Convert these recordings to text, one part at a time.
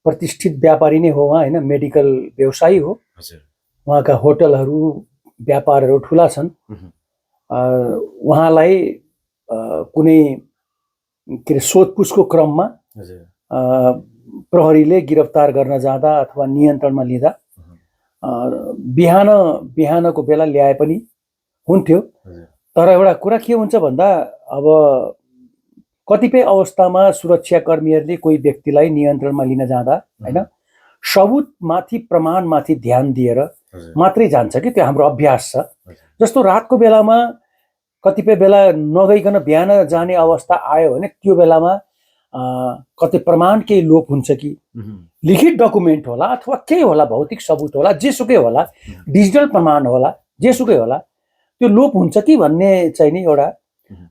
प्रतिष्ठित व्यापारी नै हो उहाँ, होइन, मेडिकल व्यवसायी हो। उहाँका होटलहरू व्यापारहरू ठुला छन्। उहाँलाई कुनै के अरे सोधपुछको क्रममा प्रहरीले गिरफ्तार गर्न जाँदा अथवा नियन्त्रणमा लिँदा बिहानको बेला ल्याए पनि हुन्थ्यो। तर एउटा कुरा के हुन्छ भन्दा अब कतिपय अवस्थामा सुरक्षाकर्मीहरूले कोही व्यक्तिलाई नियन्त्रणमा लिन जाँदा, होइन, सबुतमाथि प्रमाणमाथि ध्यान दिएर मात्रै जान्छ कि त्यो हाम्रो अभ्यास छ। जस्तो रातको बेलामा कतिपय बेला नगइकन बिहान जाने अवस्था आयो भने त्यो बेलामा कतै प्रमाण केही लोप हुन्छ कि लिखित डकुमेन्ट होला अथवा केही होला, भौतिक सबुत होला, जेसुकै होला, डिजिटल प्रमाण होला, जेसुकै होला, त्यो लोप हुन्छ कि भन्ने चाहिँ नि एउटा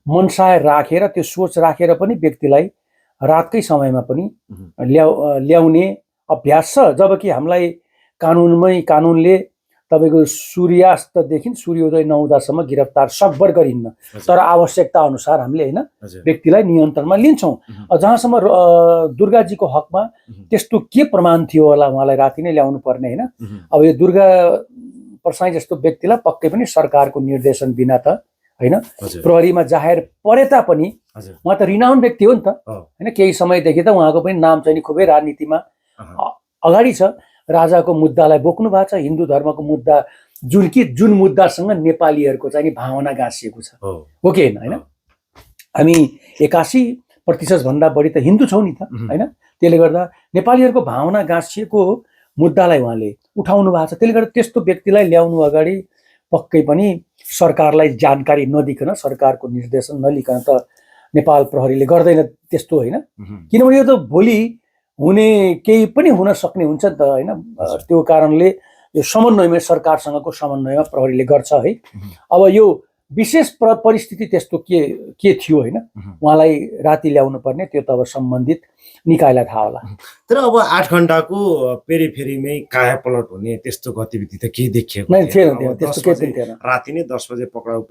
मनसाय राखेर त्यो सोच राखेर पनि व्यक्तिलाई रातकै समयमा पनि ल्याउने अभ्यास छ। जबकि हामीलाई कानुनले तपाईको सूर्यास्तदेखि सूर्योदय नहुँदासम्म गिरफ्तार सकभर गरिन्न, तर आवश्यकता अनुसार हामीले, होइन, व्यक्तिलाई नियन्त्रणमा लिन्छौँ। जहाँसम्म दुर्गाजीको हकमा त्यस्तो के प्रमाण थियो होला उहाँलाई राति नै ल्याउनु पर्ने, होइन। अब यो दुर्गा प्रसाई जस्तो व्यक्तिलाई पक्कै पनि सरकारको निर्देशन बिना त, होइन, प्रहरीमा जाहेर परे तापनि उहाँ त रिनाउन व्यक्ति हो नि त, होइन। केही समयदेखि त उहाँको पनि नाम चाहिँ नि खुबै राजनीतिमा अगाडि छ। राजाको मुद्दालाई बोक्नु भएको छ, हिन्दू धर्मको मुद्दा जुन मुद्दासँग नेपालीहरूको चाहिँ नि भावना गाँसिएको छ, हो कि होइन। हामी 81% भन्दा बढी त हिन्दू छौँ नि त, होइन। त्यसले गर्दा नेपालीहरूको भावना गाँसिएको मुद्दालाई उहाँले उठाउनु भएको छ। त्यसले गर्दा त्यस्तो व्यक्तिलाई ल्याउनु अगाडि पक्कै पनि सरकारलाई जानकारी नदिकन, सरकारको निर्देशन नलिकन त नेपाल प्रहरीले गर्दैन त्यस्तो, होइन। किनभने यो त भोलि हुने केही पनि हुन सक्ने हुन्छ नि त, होइन। त्यो कारणले यो समन्वयमा, सरकारसँगको समन्वयमा प्रहरीले गर्छ है। अब यो विशेष परिस्थिति त्यस्तो के थियो, होइन, उहाँलाई राति ल्याउनु पर्ने, त्यो त अब सम्बन्धित निकायलाई थाहा होला। तर अब 8 घण्टाको पेरिफेरीमै कायापलट हुने त्यस्तो गतिविधि त केही देखिएको थिएन। त्यस्तो केही थिएन। राति नै 10 बजे पक्राउ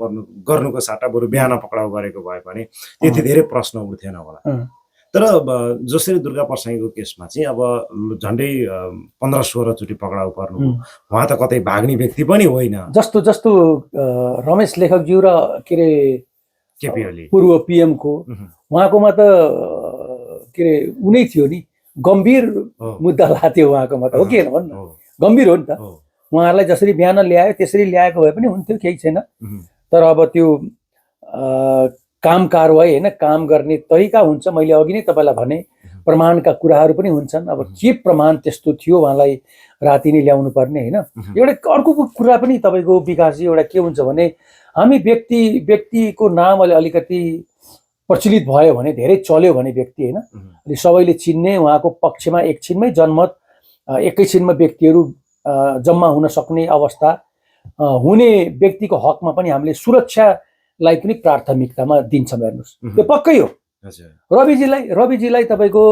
गर्नुको साटा बरु बिहान पक्राउ गरेको भए पनि त्यति धेरै प्रश्न उठ्थेन होला। तर जसरी दुर्गा प्रसाईको केसमा चाहिँ अब झन्डै 15-16 चोटि पक्राउ पर्नु, उहाँ त कतै भाग्ने व्यक्ति पनि होइन। जस्तो रमेश लेखकज्यू र के अरे केपी ओली पूर्व PM को उहाँकोमा त के अरे उनै थियो नि, गम्भीर मुद्दा लाग्थ्यो उहाँकोमा त, हो कि होइन भन्नु, गम्भीर हो नि त। उहाँहरूलाई जसरी बिहान ल्यायो त्यसरी ल्याएको भए पनि हुन्थ्यो, केही छैन। तर अब त्यो काम कारवाही, होइन, काम गर्ने तरिका हुन्छ। मैले अघि नै तपाईँलाई भने प्रमाणका कुराहरू पनि हुन्छन्। अब के प्रमाण त्यस्तो थियो उहाँलाई राति नै ल्याउनु पर्ने, होइन। एउटा अर्को कुरा पनि तपाईँको विकासजी एउटा के हुन्छ भने हामी व्यक्तिको नाम अलिकति प्रचलित भयो भने, धेरै चल्यो भने व्यक्ति, होइन, अनि सबैले चिन्ने, उहाँको पक्षमा एकछिनमै जनमत एकैछिनमा व्यक्तिहरू जम्मा हुन सक्ने अवस्था हुने व्यक्तिको हकमा पनि हामीले सुरक्षालाई पनि प्राथमिकतामा दिन्छौँ। हेर्नुहोस्, त्यो पक्कै हो। रविजीलाई तपाईँको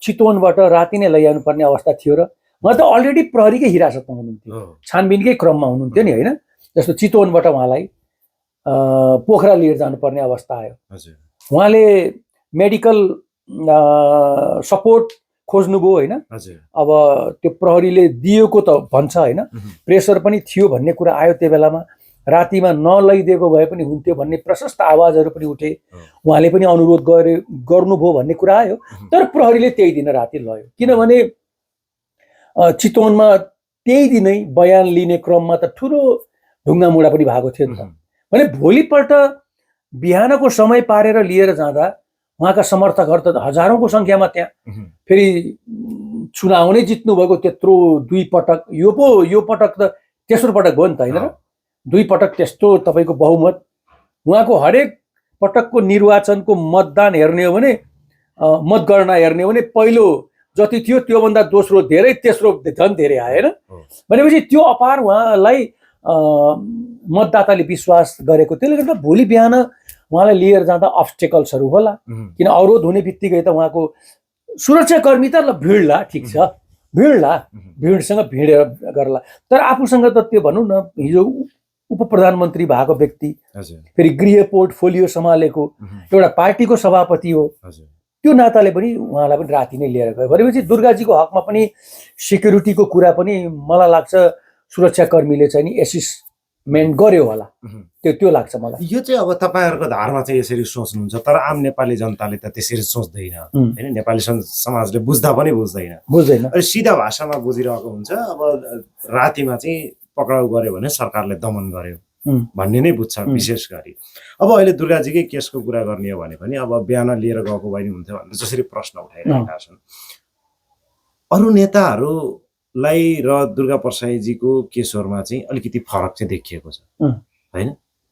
चितवनबाट राति नै लैजानु पर्ने अवस्था थियो र उहाँ त अलरेडी प्रहरीकै हिरासतमा हुनुहुन्थ्यो, छानबिनकै क्रममा हुनुहुन्थ्यो नि, होइन। जस्तो चितवनबाट उहाँलाई पोखरा लिएर जानुपर्ने अवस्था आयो। उहाँले मेडिकल सपोर्ट खोज्नुभयो, होइन। अब त्यो प्रहरीले दिएको त भन्छ, होइन, प्रेसर पनि थियो भन्ने कुरा आयो त्यो बेलामा। रातिमा नलैदिएको भए पनि हुन्थ्यो भन्ने प्रशस्त आवाजहरू पनि उठे। उहाँले पनि अनुरोध गर्नुभयो भन्ने कुरा आयो। तर प्रहरीले त्यही दिन राति लयो, किनभने चितवनमा त्यही दिनै बयान लिने क्रममा त ठुलो ढुङ्गामुढा पनि भएको थियो नि त। भने भोलिपल्ट बिहानको समय पारेर लिएर जाँदा उहाँका समर्थकहरू त हजारौंको संख्यामा त्यहाँ, फेरि चुनाव नै जित्नु भएको त्यत्रो 2 पटक, यो पटक त तेस्रो पटक भयो नि त, होइन र। 2 पटक त्यस्तो तपाईँको बहुमत, उहाँको हरेक पटकको निर्वाचनको मतदान हेर्ने हो भने, मतगणना हेर्ने हो भने पहिलो जति थियो त्योभन्दा दोस्रो धेरै, तेस्रो झन् धेरै आयो, होइन। भनेपछि त्यो अपार उहाँलाई मतदाताले विश्वास गरेको। त्यसले गर्दा भोलि बिहान उहाँलाई लिएर जाँदा अब्स्टेकल्सहरू होला, किन अवरोध हुने बित्तिकै त उहाँको सुरक्षाकर्मी त ल भिड्ला, ठिक छ, भिडसँग भिडेर गर्ला। तर आफूसँग त त्यो भनौँ न, हिजो उप प्रधानमन्त्री भएको व्यक्ति, फेरि गृह पोर्टफोलियो सम्हालेको एउटा पार्टीको सभापति हो, त्यो नाताले पनि उहाँलाई पनि राति नै लिएर गयो भनेपछि दुर्गाजीको हकमा पनि सिक्युरिटीको कुरा पनि मलाई लाग्छ सुरक्षाकर्मीले चाहिँ नि एसिस्टमेन्ट गर्यो होला, त्यो लाग्छ मलाई। यो चाहिँ अब तपाईँहरूको धारमा चाहिँ यसरी सोच्नुहुन्छ, तर आम नेपाली जनताले त त्यसरी सोच्दैन होइन, नेपाली समाजले बुझ्दा पनि बुझ्दैन। अनि सिधा भाषामा बुझिरहेको हुन्छ अब रातिमा चाहिँ पक्राउ गर्यो भने सरकारले दमन गर्यो भन्ने नै बुझ्छ विशेष गरी। अब अहिले दुर्गाजीकै केसको कुरा गर्ने हो भने पनि अब बिहान लिएर गएको भए नि हुन्थ्यो भनेर जसरी प्रश्न उठाइरहेका छन् अरू नेताहरूलाई र दुर्गा परसाईजीको केसहरूमा चाहिँ अलिकति फरक चाहिँ देखिएको छ होइन,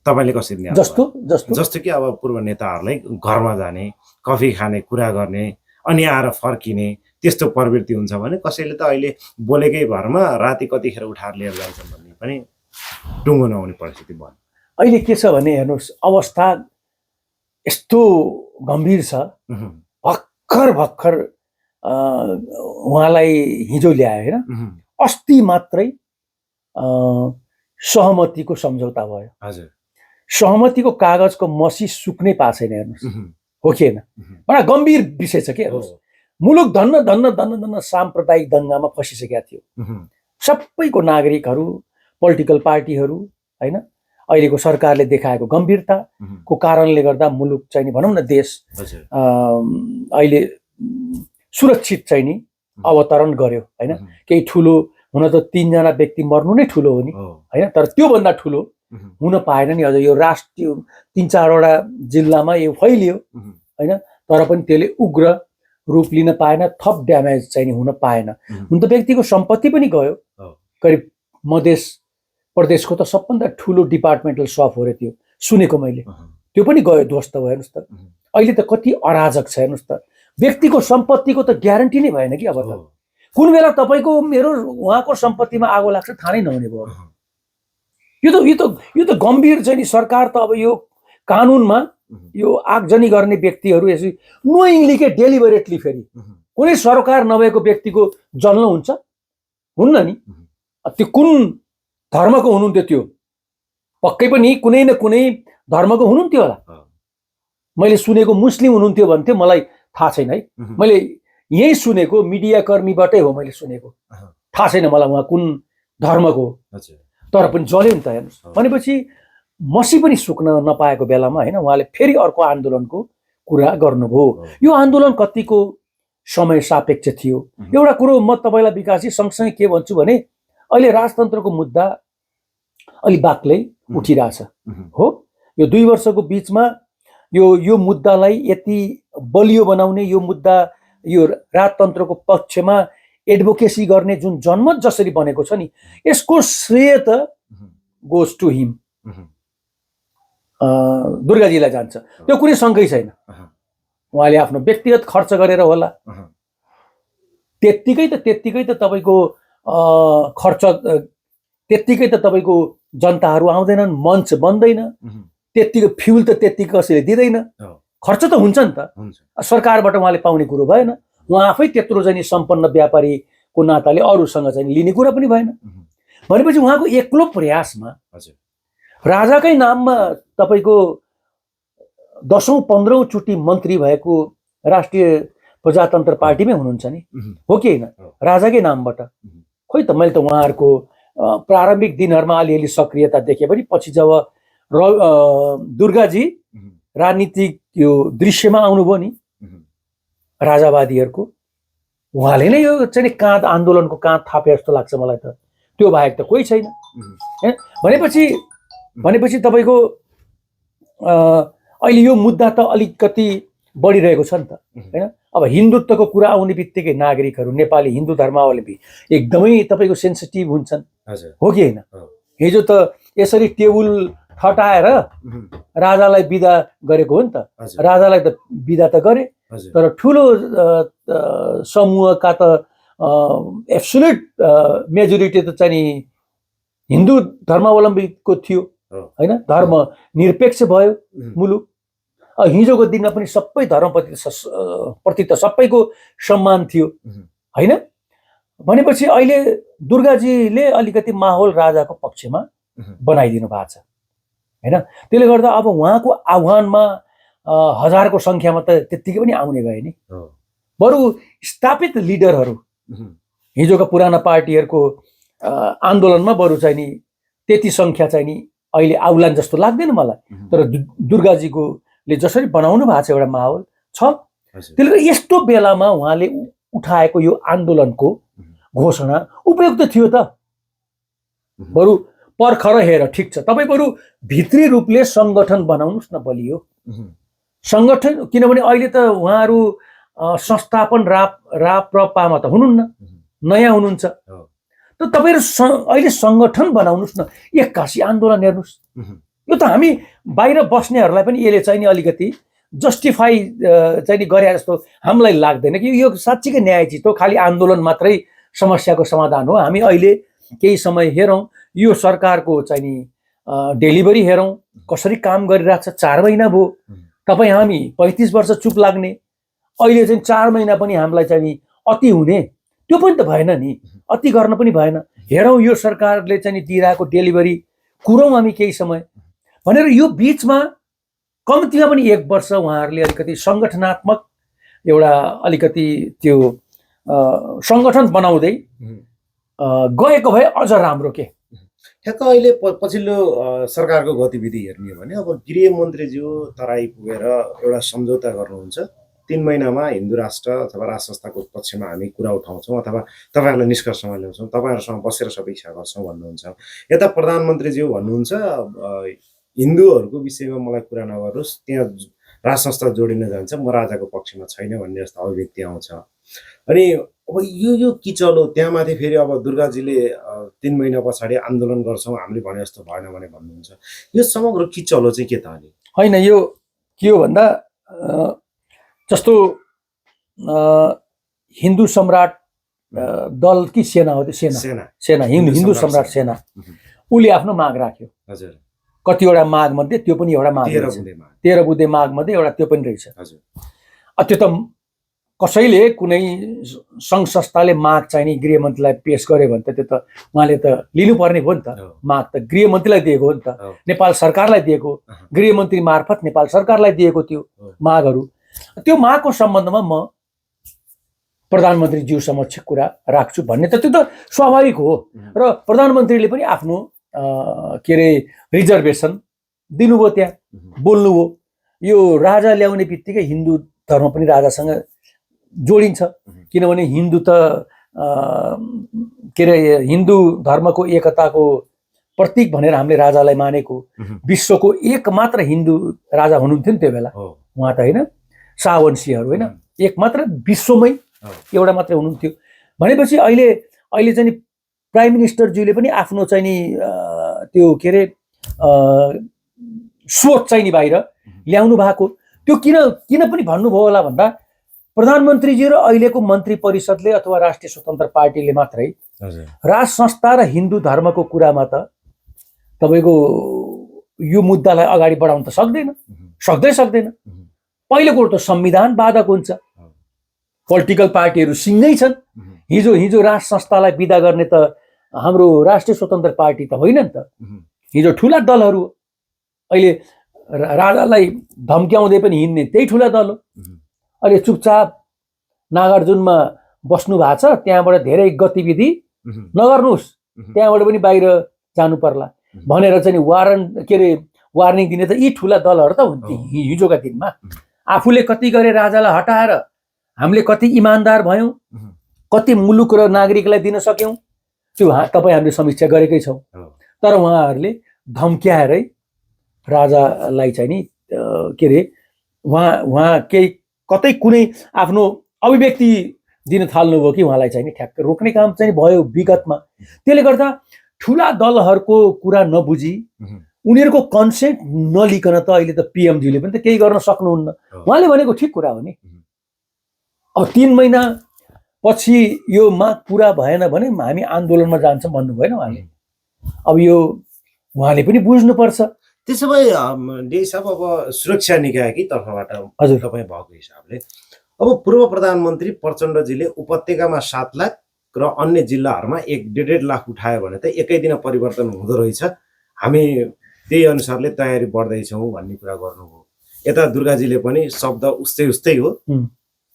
तपाईँले कसरी जस्तो कि अब पूर्व नेताहरूलाई घरमा जाने, कफी खाने, कुरा गर्ने, अनि आएर फर्किने त्यस्तो प्रवृत्ति हुन्छ भने कसैले त अहिले बोलेकै भरमा राति कतिखेर उठाएर लिएर जान्छन् भन्ने पनि टुङ्गो नहुने परिस्थिति भयो। अहिले के छ भने हेर्नुहोस् अवस्था यस्तो गम्भीर छ, भर्खर उहाँलाई हिजो ल्यायो होइन, अस्ति मात्रै सहमतिको सम्झौता भयो। हजुर, सहमतिको कागजको मसी सुक्नै पाएको छैन हेर्नुहोस्, हो कि होइन? बडा गम्भीर विषय छ कि हेर्नुहोस्, मुलुक धन्न साम्प्रदायिक दङ्गामा फसिसकेका थियो। सबैको नागरिकहरू, पोलिटिकल पार्टीहरू होइन, अहिलेको सरकारले देखाएको गम्भीरताको कारणले गर्दा मुलुक चाहिँ नि भनौँ न देश अहिले सुरक्षित चाहिँ नि अवतरण गर्यो होइन। केही ठुलो हुन त 3 जना व्यक्ति मर्नु नै ठुलो हो नि होइन, तर त्योभन्दा ठुलो हुन पाएन नि। अझ यो राष्ट्रिय 3-4 वटा जिल्लामा यो फैलियो होइन, तर पनि त्यसले उग्र रूप लिन पाएन, थप ड्यामेज चाहिँ हुन पाएन। हुन त व्यक्तिको सम्पत्ति पनि गयो, करिब मध्य प्रदेशको त सबभन्दा ठुलो डिपार्टमेन्टल सप हो रे त्यो, सुनेको मैले, त्यो पनि गयो, ध्वस्त भयो। हेर्नुहोस् त अहिले त कति अराजक छ हेर्नुहोस् त, व्यक्तिको सम्पत्तिको त ग्यारेन्टी नै भएन कि। अब त कुन बेला तपाईँको मेरो उहाँको सम्पत्तिमा आगो लाग्छ थाहा नै नहुने भयो। यो त गम्भीर चाहिँ नि सरकार त अब यो कानुनमा यो आगजनी गर्ने व्यक्तिहरू यसरी नोइङली के डेलिबरेटली फेरि कुनै सरकार नभएको व्यक्तिको जल्न हुन्छ हुन्न नि। त्यो कुन धर्मको हुनुहुन्थ्यो, त्यो पक्कै पनि कुनै न कुनै धर्मको हुनुहुन्थ्यो होला। मैले सुनेको मुस्लिम हुनुहुन्थ्यो भन्थ्यो, मलाई थाहा छैन है, मैले यही सुनेको मिडिया कर्मीबाटै हो मैले सुनेको, थाहा छैन मलाई उहाँ कुन धर्मको हो, तर पनि जल्यो नि त हेर्नुहोस्। भनेपछि मसी पनि सुक्न नपाएको बेलामा होइन उहाँले फेरि अर्को आन्दोलनको कुरा गर्नुभयो। यो आन्दोलन कतिको समय सापेक्ष थियो? एउटा कुरो म तपाईँलाई विकासजी सँगसँगै के भन्छु भने अहिले राजतन्त्रको मुद्दा अलि बाक्लै उठिरहेछ हो। यो 2 वर्षको बिचमा यो मुद्दालाई यति बलियो बनाउने, यो मुद्दा यो राजतन्त्रको पक्षमा एडभोकेसी गर्ने जुन जनमत जसरी बनेको छ नि, यसको श्रेय त गोज टु हिम, दुर्गाजीलाई जान्छ। त्यो कुनै शङ्कै छैन, उहाँले आफ्नो व्यक्तिगत खर्च गरेर होला, त्यत्तिकै त तपाईँको खर्च, त्यत्तिकै त तपाईँको जनताहरू आउँदैनन्, मञ्च बन्दैन, त्यत्तिको फ्युल त त्यत्तिकै कसैले दिँदैन, खर्च त हुन्छ नि त, सरकारबाट उहाँले पाउने कुरो भएन। उहाँ आफै त्यत्रो चाहिँ सम्पन्न व्यापारीको नाताले अरूसँग चाहिँ लिने कुरा पनि भएन। भनेपछि उहाँको एक्लो प्रयासमा राजाकै नाममा तपाईँको 10औं 15औं चोटि मन्त्री भएको राष्ट्रिय प्रजातन्त्र पार्टीमै हुनुहुन्छ नि, हो कि होइन? राजाकै नामबाट खोइ त। मैले त उहाँहरूको प्रारम्भिक दिनहरूमा अलिअलि सक्रियता देखेँ पनि पछि जब दुर्गाजी राजनीतिक यो दृश्यमा आउनुभयो नि राजावादीहरूको, उहाँले नै यो चाहिँ काँध आन्दोलनको काँध थापे जस्तो लाग्छ मलाई त। त्यो बाहेक त कोही छैन। भनेपछि तपाईँको अहिले यो मुद्दा त अलिकति बढिरहेको छ नि त होइन। अब हिन्दुत्वको कुरा आउने बित्तिकै नागरिकहरू, नेपाली हिन्दू धर्मावलम्बी एकदमै तपाईँको सेन्सिटिभ हुन्छन्, हो कि होइन? हिजो त यसरी टेबुल ठटाएर राजालाई बिदा गरेको हो नि त, राजालाई त बिदा त गरे, तर ठुलो समूहका त एब्सोल्युट मेजोरिटी त चाहिँ हिन्दू धर्मावलम्बीको थियो होइन, धर्म निरपेक्ष भयो मुलुक। हिजोको दिनमा पनि सबै धर्मप्रति त सबैको सम्मान थियो होइन। भनेपछि अहिले दुर्गाजीले अलिकति माहौल राजाको पक्षमा बनाइदिनु भएको छ होइन। त्यसले गर्दा अब उहाँको आह्वानमा हजारको सङ्ख्यामा त त्यत्तिकै पनि आउने गए नि। हो। बरु स्थापित लिडरहरू हिजोका पुराना पार्टीहरूको आन्दोलनमा बरु चाहिँ नि त्यति सङ्ख्या चाहिँ नि अहिले आउलान् जस्तो लाग्दैन मलाई। तर दुर्गाजीकोले जसरी बनाउनु भएको छ एउटा माहौल छ, त्यसले गर्दा यस्तो बेलामा उहाँले उठाएको यो आन्दोलनको घोषणा उपयुक्त थियो त। बरु पर्खर हेर, ठिक छ, तपाईँ बरु भित्री रूपले सङ्गठन बनाउनुहोस् न बलियो सङ्गठन। किनभने अहिले त उहाँहरू संस्थापन राप्रपामा त हुनुहुन्न, नयाँ हुनुहुन्छ। त तपाईँहरू अहिले सङ्गठन बनाउनुहोस् न, एक्कासी आन्दोलन हेर्नुहोस्। यो त हामी बाहिर बस्नेहरूलाई पनि यसले चाहिँ नि अलिकति जस्टिफाई चाहिँ नि गरे जस्तो हामीलाई लाग्दैन कि यो साँच्चीकै न्याय चिज हो, खालि आन्दोलन मात्रै समस्याको समाधान हो। हामी अहिले केही समय हेरौँ यो सरकारको चाहिँ नि डेलिभरी हेरौँ कसरी काम गरिरहेको छ। 4 महिना भयो, तपाईँ हामी 35 वर्ष चुप लाग्ने, अहिले चाहिँ 4 महिना पनि हामीलाई चाहिँ नि अति हुने, त्यो पनि त भएन नि, अति गर्न पनि भएन। हेरौँ यो सरकारले चाहिँ नि दिइरहेको डेलिभरी कुरौँ हामी केही समय भनेर। यो बिचमा कम्तीमा पनि 1 वर्ष उहाँहरूले अलिकति सङ्गठनात्मक एउटा अलिकति त्यो सङ्गठन बनाउँदै गएको भए अझ राम्रो के। ठ्याक्क अहिले पछिल्लो सरकारको गतिविधि हेर्ने हो भने अब गृहमन्त्रीज्यू तराई पुगेर एउटा सम्झौता गर्नुहुन्छ, 3 महिनामा हिन्दू राष्ट्र अथवा राष्ट्र संस्थाको पक्षमा हामी कुरा उठाउँछौँ अथवा तपाईँहरूलाई निष्कर्षमा ल्याउँछौँ, तपाईँहरूसँग बसेर समीक्षा गर्छौँ भन्नुहुन्छ। यता प्रधानमन्त्रीज्यू भन्नुहुन्छ हिन्दूहरूको विषयमा मलाई कुरा नगर्नुहोस्, त्यहाँ राष्ट्र संस्था जोडिन जान्छ, म राजाको पक्षमा छैन भन्ने जस्तो अभिव्यक्ति आउँछ। अनि अब यो किचलो त्यहाँमाथि फेरि अब दुर्गाजीले 3 महिना पछाडि आन्दोलन गर्छौँ हामीले भने जस्तो भएन भने भन्नुहुन्छ। यो समग्र किचलो चाहिँ के त अनि होइन, यो के हो भन्दा जस्तो हिन्दू सम्राट दल कि सेना हो, त्यो सेना हिन्दू सम्राट सेना, उसले आफ्नो माग राख्यो। हजुर, कतिवटा माग मध्ये त्यो पनि एउटा माग, 13 बुँदे माग मध्ये एउटा त्यो पनि रहेछ। हजुर, त्यो त कसैले कुनै सङ्घ संस्थाले माग चाहिँ नि गृहमन्त्रीलाई पेश गर्यो भने त त्यो त उहाँले त लिनुपर्ने हो नि त। माग त गृहमन्त्रीलाई दिएको हो नि त, नेपाल सरकारलाई दिएको, गृहमन्त्री मार्फत नेपाल सरकारलाई दिएको त्यो मागहरू। त्यो मागको सम्बन्धमा म प्रधानमन्त्रीज्यू समक्ष कुरा राख्छु भन्ने त त्यो त स्वाभाविक हो। र प्रधानमन्त्रीले पनि आफ्नो के अरे रिजर्भेसन दिनुभयो, त्यहाँ बोल्नुभयो। यो राजा ल्याउने बित्तिकै हिन्दू धर्म पनि राजासँग जोडिन्छ, किनभने हिन्दू त के अरे हिन्दू धर्मको एकताको प्रतीक भनेर हामीले राजालाई मानेको। विश्वको एकमात्र हिन्दू राजा हुनुहुन्थ्यो नि त्यो बेला, उहाँ त होइन, शाहवंशीहरू होइन, एकमात्र विश्वमै एउटा मात्रै हुनुहुन्थ्यो। भनेपछि अहिले चाहिँ नि प्राइम मिनिस्टरज्यूले पनि आफ्नो चाहिँ नि त्यो के अरे सोच चाहिँ नि बाहिर ल्याउनु भएको। त्यो किन पनि भन्नुभयो होला भन्दा प्रधानमन्त्रीजी र अहिलेको मन्त्री परिषदले अथवा राष्ट्रिय स्वतन्त्र पार्टीले मात्रै राज संस्था र हिन्दू धर्मको कुरामा त तपाईँको यो मुद्दालाई अगाडि बढाउन त सक्दैन। पहिलो कुरो त संविधान बाधक हुन्छ, पोलिटिकल पार्टीहरू सिङ्गै छन्। हिजो राज संस्थालाई बिदा गर्ने त हाम्रो राष्ट्रिय स्वतन्त्र पार्टी त होइन नि त, हिजो ठुला दलहरू। अहिले राजालाई धम्क्याउँदै पनि हिँड्ने त्यही ठुला दल हो। अहिले चुपचाप नागार्जुनमा बस्नु भएको छ, त्यहाँबाट धेरै गतिविधि नगर्नुहोस्, त्यहाँबाट पनि बाहिर जानु पर्ला भनेर चाहिँ वार्निङ दिने त यी ठुला दलहरू त हुन्थे हिजोका दिनमा। आफूले कति गरे राजालाई हटाएर हामीले कति इमान्दार भयौँ, कति मुलुक र नागरिकलाई दिन सक्यौँ, त्यो तपाईँ हामीले समीक्षा गरेकै छौँ। तर उहाँहरूले धम्क्याएरै राजालाई चाहिँ नि के अरे उहाँ केही कतै कुनै आफ्नो अभिव्यक्ति दिन थाल्नुभयो कि उहाँलाई चाहिँ नि ठ्याक्क रोक्ने काम चाहिँ भयो विगतमा। त्यसले गर्दा ठुला दलहरूको कुरा नबुझी उनीहरूको कन्सेन्ट नलिकन त अहिले त पिएमजीले पनि त केही गर्न सक्नुहुन्न। उहाँले भनेको ठिक कुरा हो नि। अब 3 महिना पछि यो माग पुरा भएन भने हामी आन्दोलनमा जान्छौँ भन्नु भएन उहाँले। अब यो उहाँले पनि बुझ्नुपर्छ। त्यसो भए डे साहब अब सुरक्षा निकायकै तर्फबाट हजुर तपाईँ भएको हिसाबले अब पूर्व प्रधानमन्त्री प्रचण्डजीले उपत्यकामा 7 लाख र अन्य जिल्लाहरूमा 1.5 लाख उठायो भने त एकै दिन परिवर्तन हुँदो रहेछ, हामी त्यही अनुसारले तयारी बढ्दैछौँ भन्ने कुरा गर्नुभयो। यता दुर्गाजीले पनि शब्द उस्तै उस्तै हो,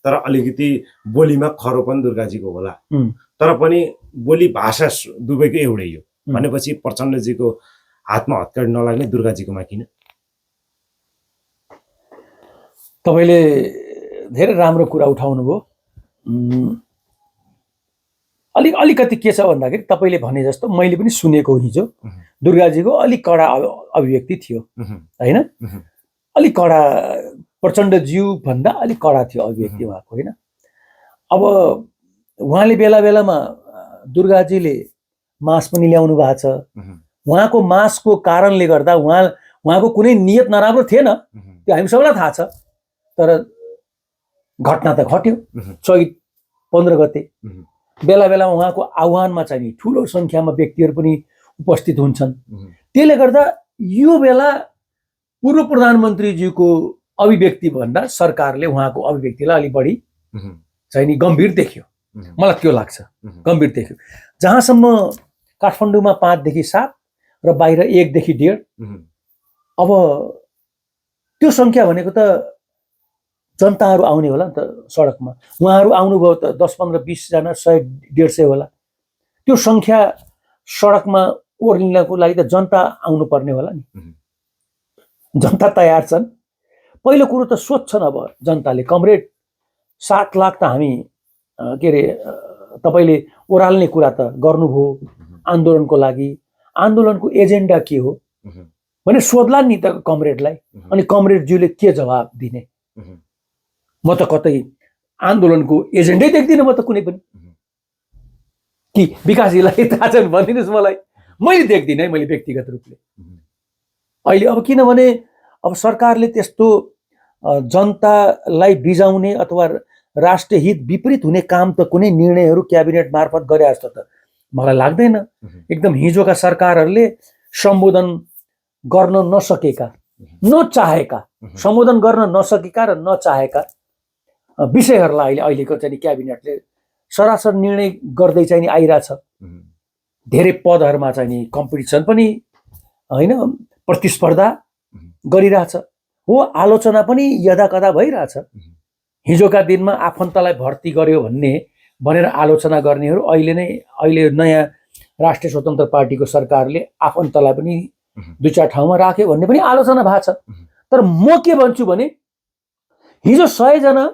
तर अलिकति बोलीमा खरो पनि दुर्गाजीको होला, तर पनि बोली भाषा दुवैको एउटै हो भनेपछि प्रचण्डजीको हातमा हत्कडी नलाग्ने दुर्गाजीकोमा किन? तपाईँले धेरै राम्रो कुरा उठाउनु भयो। अलिकति के छ भन्दाखेरि तपाईँले भने जस्तो मैले पनि सुनेको हिजो दुर्गाजीको अलिक कडा अभिव्यक्ति थियो होइन, अलिक कडा, प्रचण्डज्यू भन्दा अलिक कडा थियो अभिव्यक्ति उहाँको होइन। अब उहाँले बेला बेलामा दुर्गाजीले मास पनि ल्याउनु भएको छ, उहाँको मासको कारणले गर्दा उहाँको कुनै नियत नराम्रो थिएन, त्यो हामी सबैलाई थाहा छ, तर घटना त घट्यो। चैत 15 गते बेला बेलामा उहाँको आह्वानमा चाहिँ ठुलो सङ्ख्यामा व्यक्तिहरू पनि उपस्थित हुन्छन्। त्यसले गर्दा यो बेला पूर्व प्रधानमन्त्रीज्यूको अभिव्यक्ति भन्दा सरकारले उहाँको अभिव्यक्तिलाई अलि बढी चाहिँ नि गम्भीर देख्यो, मलाई त्यो लाग्छ, गम्भीर देख्यो। जहाँसम्म काठमाडौँमा 5 देखि 7 र बाहिर 1 देखि 1.5, अब त्यो सङ्ख्या भनेको त जनताहरू आउने होला नि त सडकमा। उहाँहरू आउनुभयो त 10, 15, 20 जना, 100, 150 होला। त्यो सङ्ख्या सडकमा ओर्लिनको लागि त जनता आउनु पर्ने होला नि। जनता तयार छन्। पहिलो कुरो त सोध्छन् अब जनताले, कमरेड 7 लाख त हामी के अरे तपाईँले ओह्राल्ने कुरा त गर्नुभयो आन्दोलनको लागि, आन्दोलनको एजेन्डा के हो भने सोध्ला नि त कमरेडलाई। अनि कमरेडज्यूले के जवाब दिने? म त कतै आन्दोलनको एजेन्डै देख्दिनँ म त कुनै पनि। कि विकासजीलाई थाहा छ भनिदिनुहोस् मलाई, मैले देख्दिनँ है, मैले व्यक्तिगत रूपले अहिले। अब किनभने अब सरकारले त्यस्तो जनतालाई बिजाउने अथवा राष्ट्रिय हित विपरीत हुने काम त कुनै निर्णयहरू क्याबिनेट मार्फत गरे जस्तो त मलाई लाग्दैन। एकदम हिजोका सरकारहरूले सम्बोधन गर्न नसकेका, नचाहेका, सम्बोधन गर्न नसकेका र नचाहेका विषयहरूलाई अहिलेको चाहिँ क्याबिनेटले सरासर निर्णय गर्दै चाहिँ आइरहेछ। धेरै पदहरूमा चाहिँ कम्पिटिसन पनि होइन, प्रतिस्पर्धा गरिरहेछ हो, आलोचना पनि यदा कदा भइरहेछ। हिजोका दिनमा आफन्तलाई भर्ती गर्यो भनेर आलोचना गर्नेहरू अहिले नयाँ राष्ट्रिय स्वतन्त्र पार्टीको सरकारले आफन्तलाई पनि 2-4 ठाउँमा राख्यो भन्ने पनि आलोचना भएको छ। तर म के भन्छु भने हिजो 100 जना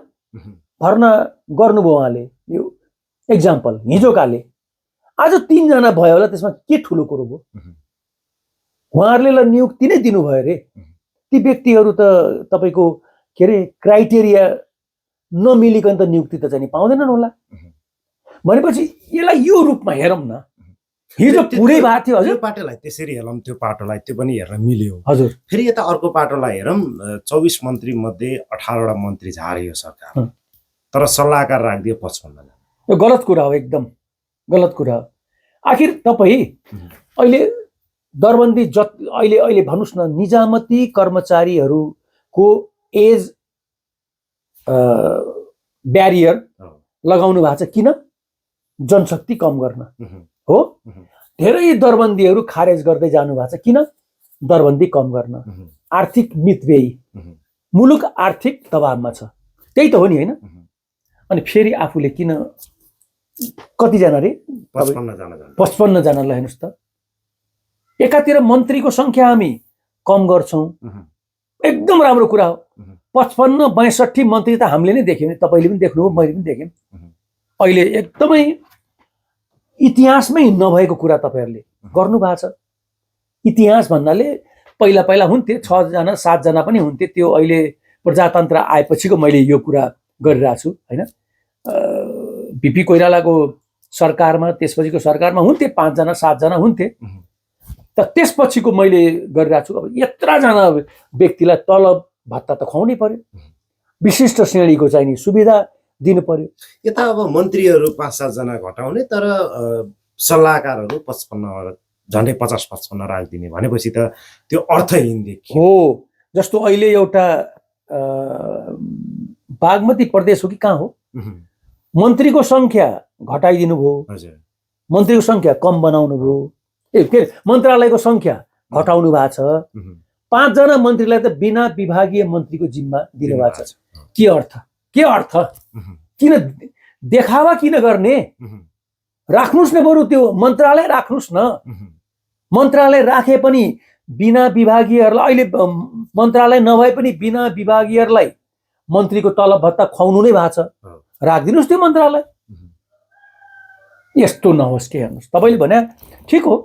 भर्ना गर्नुभयो उहाँले, यो एक्जाम्पल हिजोकाले, आज 3 जना भयो होला, त्यसमा के ठुलो कुरो भयो? उहाँहरूले नियुक्ति नै दिनुभयो रे। ती व्यक्तिहरू त तपाईँको के अरे क्राइटेरिया नमिलिकन त नियुक्ति त चाहिँ पाउँदैनन् होला। भनेपछि यसलाई यो रूपमा हेरौँ न, हिजो पुरै भएको थियो हजुर पाटोलाई त्यसरी हेरौँ, त्यो पाटोलाई त्यो पनि हेर्न मिल्यो हजुर। फेरि यता अर्को पाटोलाई हेरौँ, 24 मन्त्री मध्ये 18वटा मन्त्री झारियो सरकार, तर सल्लाहकार राखिदियो 55 जना। यो गलत कुरा हो, एकदम गलत कुरा हो। आखिर तपाईँ अहिले दरबन्दी अहिले भन्नुहोस् न, निजामती कर्मचारीहरूको एज ब्यारियर लगाउनु भएको छ किन? जनशक्ति कम गर्न हो। धेरै दरबन्दीहरू खारेज गर्दै जानु भएको छ किन? दरबन्दी कम गर्न। आर्थिक मितव्ययी, मुलुक आर्थिक दबावमा छ, त्यही त हो नि होइन? अनि फेरि आफूले किन कतिजना रे? 55 जनालाई हेर्नुहोस् त। एकातिर मन्त्रीको सङ्ख्या हामी कम गर्छौँ, एकदम राम्रो कुरा हो। 55-62 मन्त्री त हामीले नै देख्यौँ, तपाईँले पनि देख्नुभयो, मैले पनि देख्यौँ। अहिले एकदमै इतिहासमै नभएको कुरा तपाईँहरूले गर्नुभएको छ। इतिहास भन्नाले पहिला पहिला हुन्थे 6 जना 7 जना पनि हुन्थे, त्यो अहिले प्रजातन्त्र आएपछिको मैले यो कुरा गरिरहेको छु होइन। बिपी कोइरालाको सरकारमा, त्यसपछिको सरकारमा हुन्थे 5 जना 7 जना हुन्थे, त त्यसपछिको मैले गरिरहेको छु। अब यत्रजना व्यक्तिलाई तलब भत्ता त खुवाउनै पर्यो, विशिष्ट श्रेणीको चाहिने सुविधा दिनु पर्यो। यता अब मन्त्रीहरू 5-7 जना घटाउने, तर सल्लाहकारहरू 55 झन्डै 50-55 राखिदिने भनेपछि त त्यो अर्थहीन देखियो हो। जस्तो अहिले एउटा बागमती प्रदेश हो कि कहाँ हो, मन्त्रीको सङ्ख्या घटाइदिनु भयो, मन्त्रीको सङ्ख्या कम बनाउनु भयो, के मन्त्रालयको सङ्ख्या घटाउनु भएको छ। 5 जना मन्त्रीलाई त बिना विभागीय मन्त्रीको जिम्मा दिनुभएको छ। के अर्थ किन देखावा किन गर्ने? राख्नुस् न, बरु त्यो मन्त्रालय राख्नुस् न। मन्त्रालय राखे पनि बिना विभागीयहरूलाई, अहिले मन्त्रालय नभए पनि बिना विभागीयहरूलाई मन्त्रीको तलब भत्ता खुवाउनु नै भएको छ। राखिदिनुहोस् त्यो मन्त्रालय। यस्तो नहोस् के। हेर्नुहोस्, तपाईँले भने ठिक हो,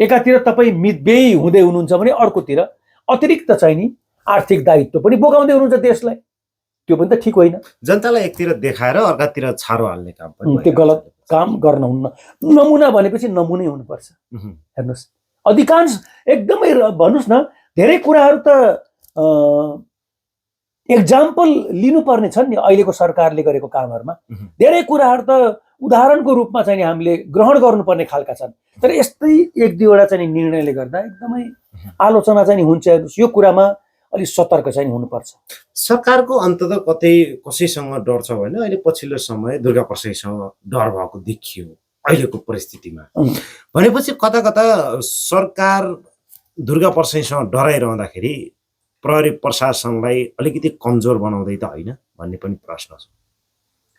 एकातिर तपाईँ मितव्ययी हुँदै हुनुहुन्छ भने अर्कोतिर अतिरिक्त चाहिँ नि आर्थिक दायित्व पनि बोकाउँदै हुनुहुन्छ देशलाई। त्यो पनि त ठिक होइन। जनतालाई एकतिर देखाएर अर्कातिर छारो हाल्ने काम पनि त्यो गलत काम गर्न हुन्न। नमुना भनेपछि नमुनै हुनुपर्छ। हेर्नुहोस्, अधिकांश एकदमै भन्नुहोस् न, धेरै कुराहरू त एक्जाम्पल लिनुपर्ने छन् नि अहिलेको सरकारले गरेको कामहरूमा। धेरै कुराहरू त उदाहरणको रूपमा चाहिँ हामीले ग्रहण गर्नुपर्ने खालका छन्। तर यस्तै एक दुईवटा चाहिँ निर्णयले गर्दा एकदमै आलोचना चाहिँ हुन्छ। यो कुरामा अलिक सतर्क चाहिँ हुनुपर्छ। सरकारको अन्ततः कतै कसैसँग डर छ भने अहिले पछिल्लो समय दुर्गा प्रसाईसँग डर भएको देखियो अहिलेको परिस्थितिमा। भनेपछि कता कता सरकार दुर्गा प्रसाईसँग डराइरहँदाखेरि प्रहरी प्रशासनलाई अलिकति कमजोर बनाउँदै त होइन भन्ने पनि प्रश्न छ।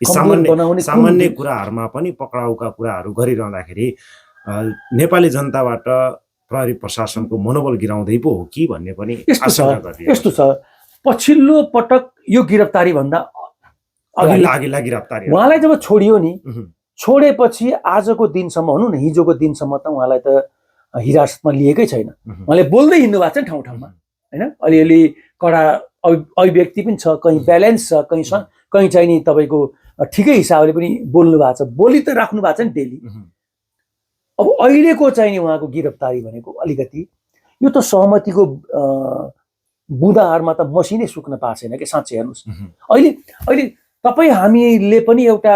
सामान्य कुराहरूमा पनि पक्राउका कुराहरू गरिरहँदाखेरि नेपाली जनताबाट प्रहरी प्रशासनको मनोबल गिराउँदै पो हो कि भन्ने पनि यस्तो छ। पछिल्लो पटक यो गिरफ्तारी भन्दा अघिल्ला गिरफ्तारी उहाँलाई जब छोडियो नि, छोडेपछि आजको दिनसम्म भनौँ न, हिजोको दिनसम्म त उहाँलाई त हिरासतमा लिएकै छैन। उहाँले बोल्दै हिँड्नु भएको छ ठाउँ ठाउँमा, होइन? अलिअलि कडा अभिव्यक्ति पनि छ, कहीँ ब्यालेन्स छ, कहीँ चाहिँ नि तपाईँको ठिकै हिसाबले पनि बोल्नु भएको छ, बोली त राख्नु भएको छ नि डेली। अब अहिलेको चाहिँ नि उहाँको गिरफ्तारी भनेको अलिकति यो त सहमतिको बुँदाहरूमा त मसिनै सुक्न पाएको छैन कि साँच्चै। हेर्नुहोस्, अहिले तपाईँ हामीले पनि एउटा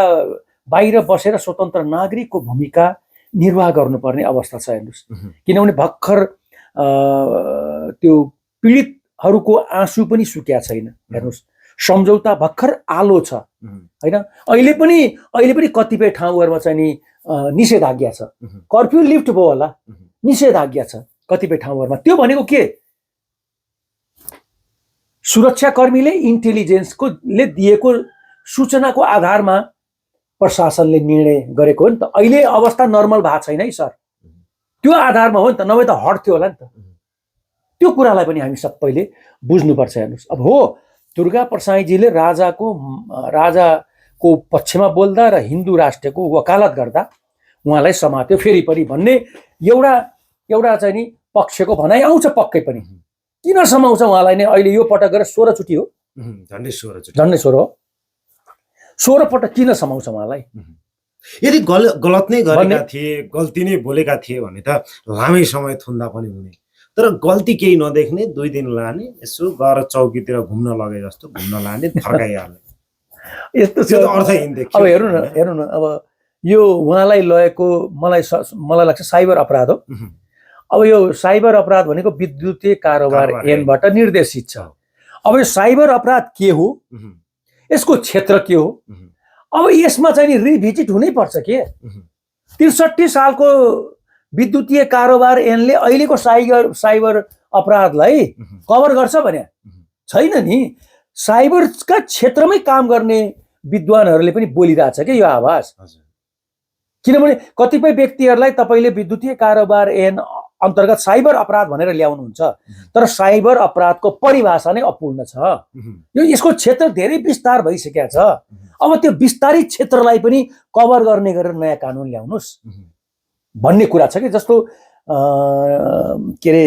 बाहिर बसेर स्वतन्त्र नागरिकको भूमिका निर्वाह गर्नुपर्ने अवस्था छ। हेर्नुहोस्, किनभने भर्खर त्यो पीडितहरूको आँसु पनि सुक्या छैन। हेर्नुहोस्, सम्झौता भर्खर आलो छ, होइन? अहिले पनि कतिपय ठाउँहरूमा चाहिँ नि निषेधाज्ञा छ। कर्फ्यू लिफ्ट भयो होला, निषेधाज्ञा छ कतिपय ठाउँहरूमा। त्यो भनेको के? सुरक्षाकर्मीले इन्टेलिजेन्सले दिएको सूचनाको आधारमा प्रशासनले निर्णय गरेको हो नि त। अहिले अवस्था नर्मल भएको छैन है सर, त्यो आधारमा हो नि त, नभए त हट्थ्यो होला नि त। त्यो कुरालाई पनि हामी सबैले बुझ्नुपर्छ। हेर्नुहोस्, अब हो दुर्गा प्रसाईजीले राजाको पक्षमा बोल्दा र हिन्दू राष्ट्रको वकालत गर्दा उहाँलाई समात्यो फेरि पनि भन्ने एउटा चाहिँ नि पक्षको भनाइ आउँछ पक्कै पनि। किन समाउँछ उहाँलाई नै? अहिले यो पटक गरेर 16 चोटि हो, झन्डै 16 हो। 16 पटक किन समाउँछ उहाँलाई? यदि गलत नै गरेका थिए, गल्ती नै बोलेका थिए भने त लामै समय थुन्दा पनि हुने। तर गल्ती केही नदेख्ने, 2 दिन लाने, यसो गएर चौकीतिर घुम्न लगे जस्तो घुम्न लाने, फर्काइहाल्ने, यस्तो छ अर्थहीन देखियो। अब हेर्नु न, अब यो उहाँलाई लगेको मलाई लाग्छ साइबर अपराध हो। अब यो साइबर अपराध भनेको विद्युतीय कारोबार ऐनबाट निर्देशित छ। अब यो साइबर अपराध के हो, यसको क्षेत्र के हो? अब यसमा चाहिँ नि रिभिजिट हुनै पर्छ के? 63 सालको विद्युतीय कारोबार ऐनले अहिलेको साइबर अपराधलाई कभर गर्छ भने छैन नि। साइबरका क्षेत्रमै काम गर्ने विद्वानहरूले पनि बोलिरहेछ के यो आवाज। किनभने कतिपय व्यक्तिहरूलाई तपाईँले विद्युतीय कारोबार ऐन अन्तर्गत साइबर अपराध भनेर ल्याउनुहुन्छ, तर साइबर अपराधको परिभाषा नै अपूर्ण छ। यसको क्षेत्र धेरै विस्तार भइसकेको छ। अब त्यो विस्तारित क्षेत्रलाई पनि कभर गर्ने गरेर नयाँ कानुन ल्याउनुहोस् भन्ने कुरा छ कि। जस्तो के अरे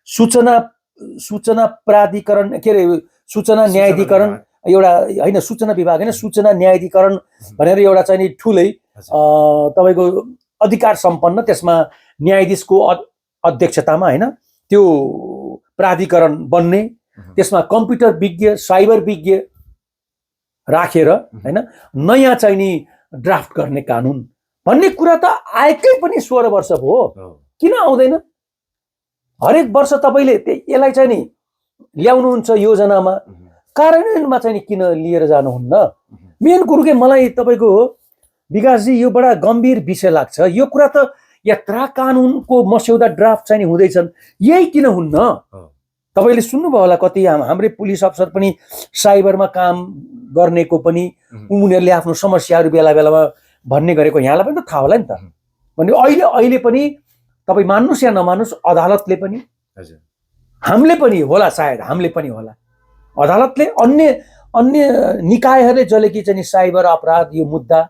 सूचना प्राधिकरण, के अरे सूचना न्यायाधिकरण, एउटा होइन सूचना विभाग होइन, सूचना न्यायाधिकरण भनेर एउटा चाहिँ नि ठुलै तपाईँको अधिकार सम्पन्न, त्यसमा न्यायाधीशको अध्यक्षतामा होइन त्यो प्राधिकरण बन्ने, त्यसमा कम्प्युटर विज्ञ, साइबर विज्ञ राखेर होइन नयाँ चाहिँ नि ड्राफ्ट गर्ने कानुन भन्ने कुरा त आएकै पनि 16 वर्ष भयो। किन आउँदैन? हरेक वर्ष तपाईँले यसलाई चाहिँ नि ल्याउनुहुन्छ योजनामा, कार्यान्वयनमा चाहिँ नि किन लिएर जानुहुन्न? मेन कुरो के मलाई तपाईँको विकासजी यो बडा गम्भीर विषय लाग्छ। यो कुरा त यात्रा कानुनको मस्यौदा ड्राफ्ट चाहिँ नि हुँदैछन्, यही किन हुन्न? तपाईँले सुन्नुभयो होला कति हाम्रै पुलिस अफसर पनि साइबरमा काम गर्नेको पनि उनीहरूले आफ्नो समस्याहरू बेला बेलामा भन्ने गरेको यहाँलाई पनि त थाहा होला नि त। भने अहिले पनि तपाईँ मान्नुहोस् या नमान्नुहोस् अदालतले पनि हामीले पनि होला, सायद हामीले पनि होला, अदालतले अन्य निकायहरूले जसले कि चाहिँ साइबर अपराध यो मुद्दा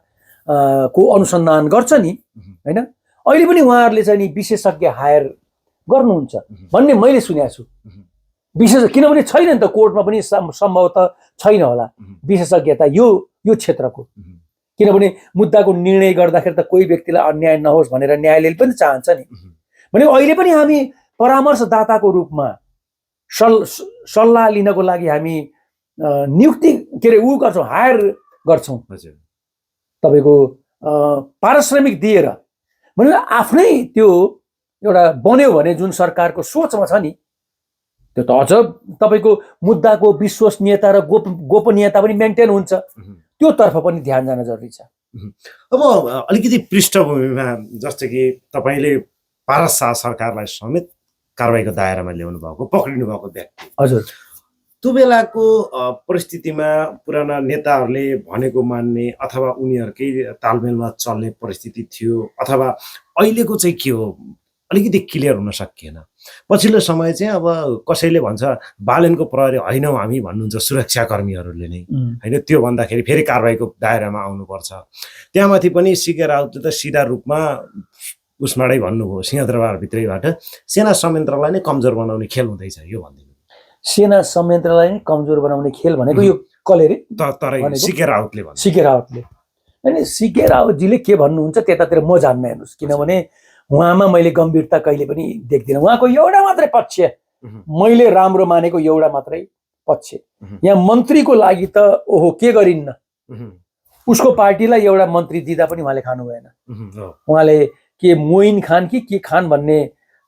को अनुसन्धान गर्छ नि हैन, अहिले पनि उहाँहरूले चाहिँ नि विशेषज्ञ हायर गर्नुहुन्छ भन्ने मैले सुनेको छु। किनभने छैन नि त, कोर्टमा पनि सम्भवतः छैन होला विशेषज्ञता यो क्षेत्रको, किनभने मुद्दाको निर्णय गर्दाखेरि त कोही व्यक्तिलाई अन्याय नहोस् भनेर न्यायालयले पनि चाहन्छ नि। भने अहिले पनि हामी परामर्शदाताको रूपमा सल्लाह लिनको लागि हामी नियुक्ति के अरे गर्छौँ, हायर गर्छौँ तपाईँको पारिश्रमिक दिएर। भने आफ्नै त्यो एउटा बन्यो भने जुन सरकारको सोचमा छ नि, त्यो त अझ तपाईँको मुद्दाको विश्वसनीयता र गोपनीयता पनि मेन्टेन हुन्छ, त्यो तर्फ पनि ध्यान जान जरुरी छ। अब अलिकति पृष्ठभूमिमा जस्तो कि तपाईँले भारत सरकारलाई समेत कारबाहीको दायरामा ल्याउनु भएको, पक्रिनु भएको व्यक्ति, हजुर, त्यो बेलाको परिस्थितिमा पुराना नेताहरूले भनेको मान्ने अथवा उनीहरूकै तालमेलमा चल्ने परिस्थिति थियो, अथवा अहिलेको चाहिँ के हो अलिकति क्लियर हुन सकिएन। पछिल्लो समय चाहिँ अब कसैले भन्छ बालेनको प्रहरी होइनौँ हामी भन्नुहुन्छ सुरक्षाकर्मीहरूले नै होइन, त्यो भन्दाखेरि फेरि कारबाहीको दायरामा आउनुपर्छ। त्यहाँमाथि पनि सीके राउतले त सिधा रूपमा उसमाडै भन्नुभयो, सिंहदरबारभित्रैबाट सेना संयन्त्रलाई नै कमजोर बनाउने खेल हुँदैछ यो भनिदिनु। सेना संयन्त्रलाई नै कमजोर बनाउने खेल भनेको यो कसले रे? तर सीके राउतले भन्नु। सीके राउतले हैन, सीके राउतजीले के भन्नुहुन्छ त्यतातिर म जान्न, हेर्नुहोस्, किनभने उहाँमा मैले गम्भीरता कहिले पनि देख्दिनँ। उहाँको एउटा मात्रै पक्ष मैले राम्रो मानेको, एउटा मात्रै पक्ष। यहाँ मन्त्रीको लागि त ओहो के गरिन्न, उसको पार्टीलाई एउटा मन्त्री दिँदा पनि उहाँले खानु भएन। उहाँले के मोइन खान कि के खान भन्ने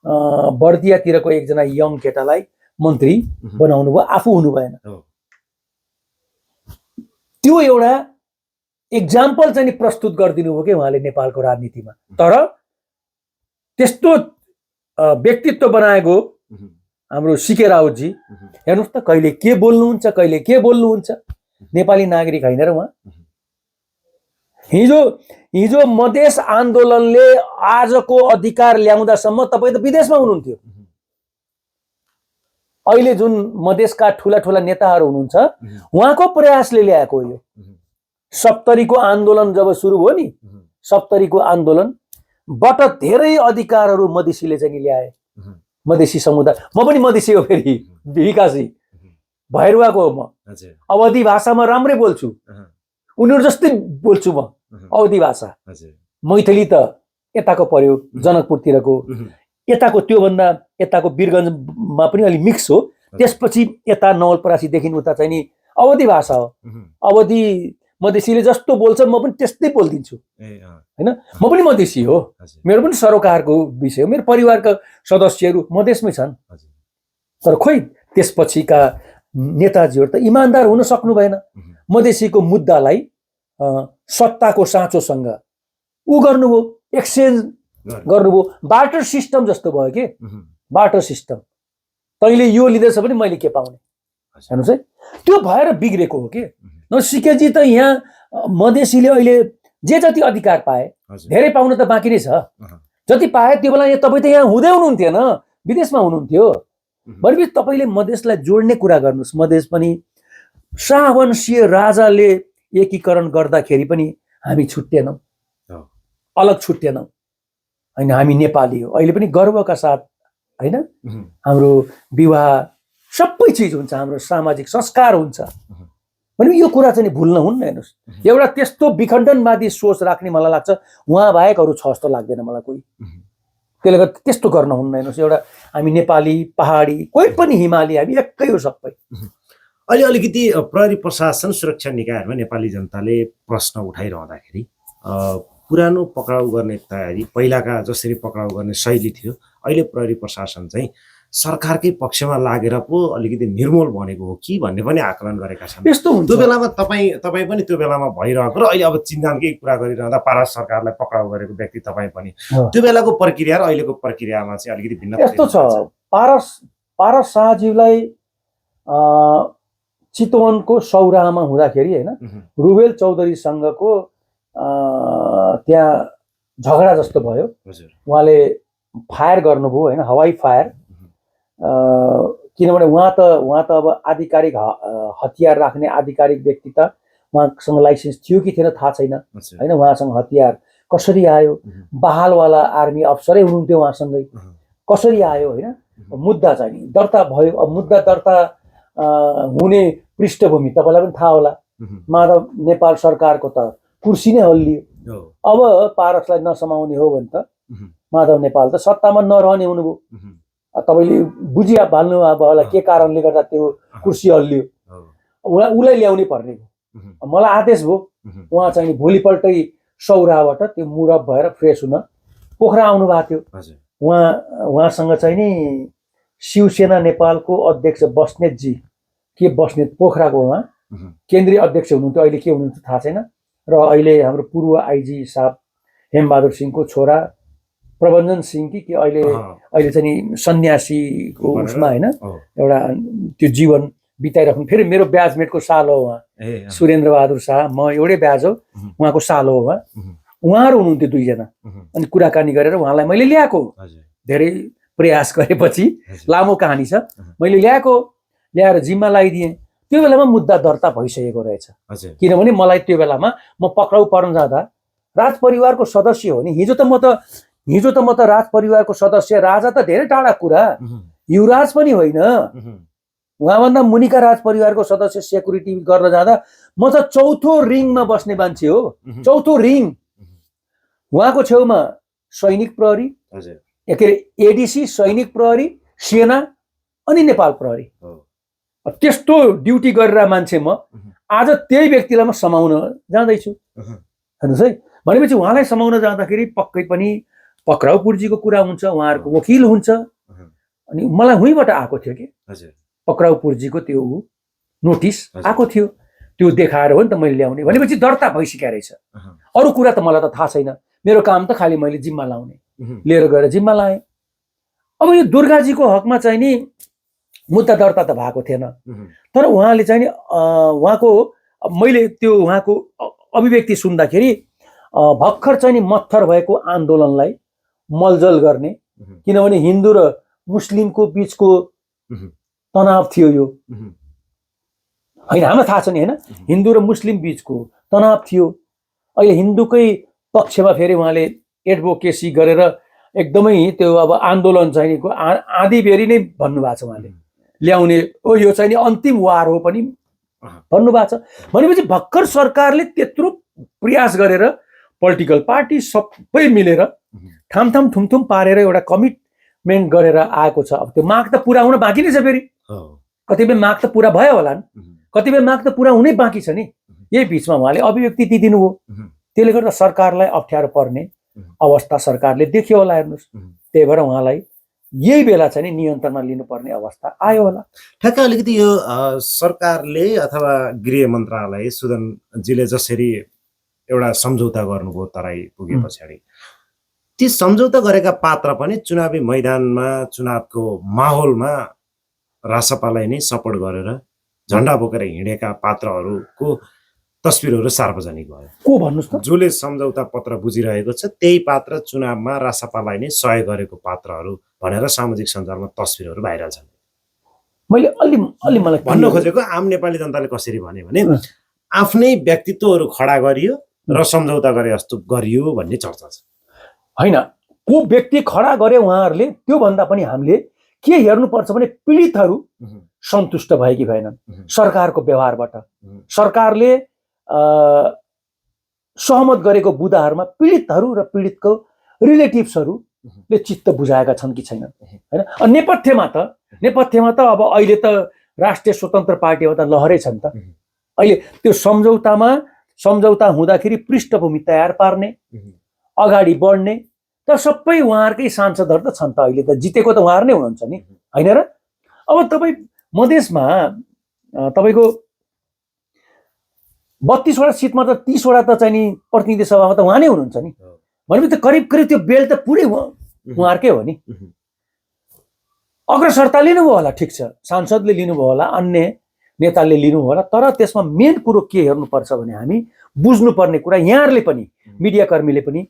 बर्दियातिरको एकजना यङ केटालाई मन्त्री बनाउनु भयो, आफू हुनु भएन। त्यो एउटा एक्जाम्पल चाहिँ प्रस्तुत गरिदिनु भयो कि उहाँले नेपालको राजनीतिमा। तर त्यस्तो व्यक्तित्व बनाएको हाम्रो सीके राउतजी, हेर्नुहोस् त कहिले के बोल्नुहुन्छ, कहिले के बोल्नुहुन्छ। नेपाली नागरिक होइन र उहाँ? हिजो मधेस आन्दोलनले आजको अधिकार ल्याउँदासम्म तपाईँ त विदेशमा हुनुहुन्थ्यो। अहिले जुन मधेसका ठुला ठुला नेताहरू हुनुहुन्छ उहाँको प्रयासले ल्याएको यो 70 को आन्दोलन जब सुरु भयो नि, 70 को आन्दोलनबाट धेरै अधिकारहरू मधेसीले चाहिँ ल्याए। मधेसी समुदाय, म पनि मधेसी हो, फेरि विकासी भैरवाको हो म। अवधी भाषामा राम्रै बोल्छु, उनीहरू जस्तै बोल्छु म अवधी भाषा। मैथिली त यताको पर्यो, जनकपुरतिरको, यताको त्योभन्दा यताको वीरगञ्जमा पनि अलि मिक्स हो। त्यसपछि यता नवलपरासीदेखि उता चाहिँ नि अवधी भाषा हो। अवधी मधेसीले जस्तो बोल्छ म पनि त्यस्तै बोलिदिन्छु हैन। म पनि मधेसी हो, मेरो पनि सरोकारको विषय हो, मेरो परिवारका सदस्यहरू मधेसमै छन्। तर खोइ त्यसपछिका नेताजीहरू त इमान्दार हुन सक्नु भएन। मधेसीको मुद्दालाई सत्ताको साँचोसँग गर्नुभयो, एक्सचेन्ज गर्नुभयो, बार्टर सिस्टम जस्तो भयो के। बार्टर सिस्टम, तैँले यो लिँदैछ भने मैले के पाउने, हेर्नुहोस् है, त्यो भएर बिग्रेको हो के। न सीकेजी त यहाँ मधेसीले अहिले जे जति अधिकार पाए, धेरै पाउन त बाँकी नै छ। जति पाए त्यो बेला तपाईँ त यहाँ हुँदै हुनुहुन्थेन, विदेशमा हुनुहुन्थ्यो। भनेपछि तपाईँले मधेसलाई जोड्ने कुरा गर्नुहोस्। मधेस पनि शाहवंशीय राजाले एकीकरण गर्दाखेरि पनि हामी छुट्टेनौँ, अलग छुट्टेनौँ होइन। हामी नेपाली हो, अहिले पनि गर्वका साथ होइन। हाम्रो विवाह सबै चिज हुन्छ, हाम्रो सामाजिक संस्कार हुन्छ। भने यो कुरा चाहिँ भुल्न हुन्न। हेर्नुहोस्, एउटा त्यस्तो विखण्डनवादी सोच राख्ने मलाई लाग्छ उहाँ बाहेक अरू छ जस्तो लाग्दैन मलाई कोही। त्यसले गर्दा त्यस्तो गर्न हुन्न। हेर्नुहोस्, एउटा हामी नेपाली, पहाडी, कोही पनि हिमाली, हामी एकै हो सबै। अहिले अलिकति प्रहरी प्रशासन सुरक्षा निकायहरूमा नेपाली जनताले प्रश्न उठाइरहँदाखेरि पुरानो पक्राउ गर्ने तयारी, पहिलाका जसरी पक्राउ गर्ने शैली थियो, अहिले प्रहरी प्रशासन चाहिँ सरकारकै पक्षमा लागेर पो अलिकति निर्मूल बनेको हो कि भन्ने पनि आकलन गरेका छन्। त्यस्तो हुन्छ। त्यो बेलामा तपाईँ पनि त्यो बेलामा भइरहेको र अहिले अब चिन्जानकै कुरा गरिरहँदा पारस सरकारलाई पक्राउ गरेको व्यक्ति तपाईँ पनि, त्यो बेलाको प्रक्रिया र अहिलेको प्रक्रियामा चाहिँ अलिकति भिन्न यस्तो छ। पारस शाहज्यूलाई चितवनको सौराहामा हुँदाखेरि होइन रुबेल चौधरीसँगको त्यहाँ झगडा जस्तो भयो। उहाँले फायर गर्नुभयो होइन, हवाई फायर। किनभने उहाँ त अब आधिकारिक हतियार राख्ने आधिकारिक व्यक्ति त उहाँसँग लाइसेन्स थियो कि थिएन थाहा छैन होइन। उहाँसँग हतियार कसरी आयो, बहालवाला आर्मी अफसरै हुनुहुन्थ्यो उहाँसँगै, कसरी आयो होइन। मुद्दा चाहिँ नि दर्ता भयो। अब मुद्दा दर्ता हुने पृष्ठभूमि तपाईँलाई पनि थाहा होला, माधव नेपाल सरकारको त कुर्सी नै हल्लियो। अब पारसलाई नसमाउने हो भने त माधव नेपाल त सत्तामा नरहने हुनुभयो। तपाईँले बुझिया भाल्नु अब होला के कारणले गर्दा त्यो कुर्सी हल्लियो। उसलाई ल्याउनै पर्ने भयो। मलाई आदेश भयो, उहाँ चाहिँ भोलिपल्टै सौराबाट त्यो मुडअप भएर फ्रेस हुन पोखरा आउनु भएको थियो। उहाँसँग चाहिँ नि शिवसेना नेपालको अध्यक्ष बस्नेतजी, के बस्नेत पोखराको उहाँ केन्द्रीय अध्यक्ष हुनुहुन्थ्यो, अहिले के हुनुहुन्छ थाहा छैन। र अहिले हाम्रो पूर्व आइजी साहब हेमबहादुर सिंहको छोरा प्रबन्धन सिंह कि अहिले चाहिँ नि सन्यासीको उसमा होइन एउटा त्यो जीवन बिताइराख्नु। फेरि मेरो ब्याचमेटको साल हो उहाँ, सुरेन्द्र बहादुर शाह, म एउटै ब्याज हो, उहाँको साल हो उहाँ। उहाँहरू हुनुहुन्थ्यो दुईजना। अनि कुराकानी गरेर उहाँलाई मैले ल्याएको, धेरै प्रयास गरेपछि, लामो कहानी छ, मैले ल्याएर जिम्मा लगाइदिएँ। त्यो बेलामा मुद्दा दर्ता भइसकेको रहेछ। किनभने मलाई त्यो बेलामा म पक्राउ पर्न जाँदा राजपरिवारको सदस्य हो नि। हिजो त म त राजपरिवारको सदस्य, राजा त धेरै टाढा कुरा, युवराज पनि होइन, उहाँभन्दा मुनिका राजपरिवारको सदस्य सेक्युरिटी गर्न जाँदा म त चौथो रिङमा बस्ने मान्छे हो। चौथो रिङ, उहाँको छेउमा सैनिक प्रहरी, के अरे एडिसी, सैनिक प्रहरी, सेना अनि नेपाल प्रहरी, त्यस्तो ड्युटी गरेर मान्छे म आज त्यही व्यक्तिलाई म समाउन जाँदैछु। हेर्नुहोस् है, भनेपछि उहाँलाई समाउन जाँदाखेरि पक्कै पनि पक्राउ पुर्जीको कुरा हुन्छ, उहाँहरूको वकिल हुन्छ। अनि मलाई हुँबाट आएको थियो कि पक्राउ पुर्जीको त्यो नोटिस आएको थियो, त्यो देखाएर हो नि त मैले ल्याउने। भनेपछि दर्ता भइसकेको रहेछ। अरू कुरा त मलाई त थाहा छैन, मेरो काम त खालि मैले जिम्मा लाउने, लिएर गएर जिम्मा लाएँ। अब यो दुर्गाजीको हकमा चाहिँ नि मुद्दा दर्ता त भएको थिएन, तर उहाँले चाहिँ नि उहाँको मैले त्यो उहाँको अभिव्यक्ति सुन्दाखेरि भर्खर चाहिँ नि मत्थर भएको आन्दोलनलाई मलजल गर्ने, किनभने हिन्दू र मुस्लिमको बिचको तनाव थियो यो होइन, हामीलाई थाहा छ नि होइन, हिन्दू र मुस्लिम बिचको तनाव थियो। अहिले हिन्दूकै पक्षमा फेरि उहाँले एडभोकेसी गरेर एकदमै त्यो अब आन्दोलन चाहिँ आधी बेरी नै भन्नुभएको छ उहाँले, ल्याउने हो यो चाहिँ नि अन्तिम वार हो पनि भन्नुभएको छ। भनेपछि भर्खर सरकारले त्यत्रो प्रयास गरेर पोलिटिकल पार्टी सबै मिलेर ठामठाम थुमथुम पारेर एउटा कमिटमेन्ट गरेर आएको छ। अब त्यो माग त पुरा हुन बाँकी नै छ। फेरि कतिपय माग त पुरा भयो होला नि, कतिपय माग त पुरा हुनै बाँकी छ नि। यही बिचमा उहाँले अभिव्यक्ति दिइदिनु हो, त्यसले गर्दा सरकारलाई अप्ठ्यारो पर्ने अवस्था सरकारले देख्यो होला। हेर्नुहोस्, त्यही भएर उहाँलाई यही बेला चाहिँ नियन्त्रणमा लिनुपर्ने अवस्था आयो होला। ठ्याक्कै अलिकति यो सरकारले अथवा गृह मन्त्रालय सुदनजीले जसरी एउटा सम्झौता गर्नुभयो तराई पुगे पछाडि, ती सम्झौता गरेका पात्र पनि चुनावी मैदानमा चुनावको माहौलमा रासपालाई नै सपोर्ट गरेर झन्डा बोकेर हिँडेका पात्रहरूको तस्बिरहरू सार्वजनिक भयो। को भन्नुहोस् त? जसले सम्झौता पत्र बुझिरहेको छ त्यही पात्र चुनावमा रासपालाई नै सहयोग गरेको पात्रहरू भनेर सामाजिक सञ्जालमा तस्बिरहरू भाइरल छन्। मैले अलि मलाई भन्नु खोजेको आम नेपाली जनताले कसरी भने आफ्नै व्यक्तित्वहरू खडा गरियो र सम्झौता गरे जस्तो गरियो भन्ने चर्चा छ। होइन, को व्यक्ति खडा गरे उहाँहरूले, त्यो भन्दा पनि हामीले के हेर्नुपर्छ भने पीडितहरू सन्तुष्ट भए कि भएनन् सरकारको व्यवहारबाट। सरकारले सहमत गरेको बुदाहरूमा पीडितहरू र पीडितको रिलेटिभ्सहरूले चित्त बुझाएका छन् कि छैनन् होइन। नेपथ्यमा त अब अहिले त राष्ट्रिय स्वतन्त्र पार्टीमा त लहरै छन् त। अहिले त्यो सम्झौता हुँदाखेरि पृष्ठभूमि तयार पार्ने, अगाडि बढ्ने त सबै उहाँहरूकै सांसदहरू त छन् त। अहिले त जितेको त उहाँहरू नै हुनुहुन्छ नि होइन र। अब तपाईँ मधेसमा तपाईँको 32वटा सिटमा त 30वटा त चाहिँ नि प्रतिनिधि सभामा त उहाँ नै हुनुहुन्छ नि। भनेपछि त करिब त्यो बेल त पुरै उहाँहरूकै हो नि। अग्रसरता लिनुभयो होला, ठिक छ, सांसदले लिनुभयो होला, अन्य नेताले लिनुभयो होला, तर त्यसमा मेन कुरो के हेर्नुपर्छ भने हामी बुझ्नुपर्ने कुरा यहाँहरूले पनि मिडियाकर्मीले पनि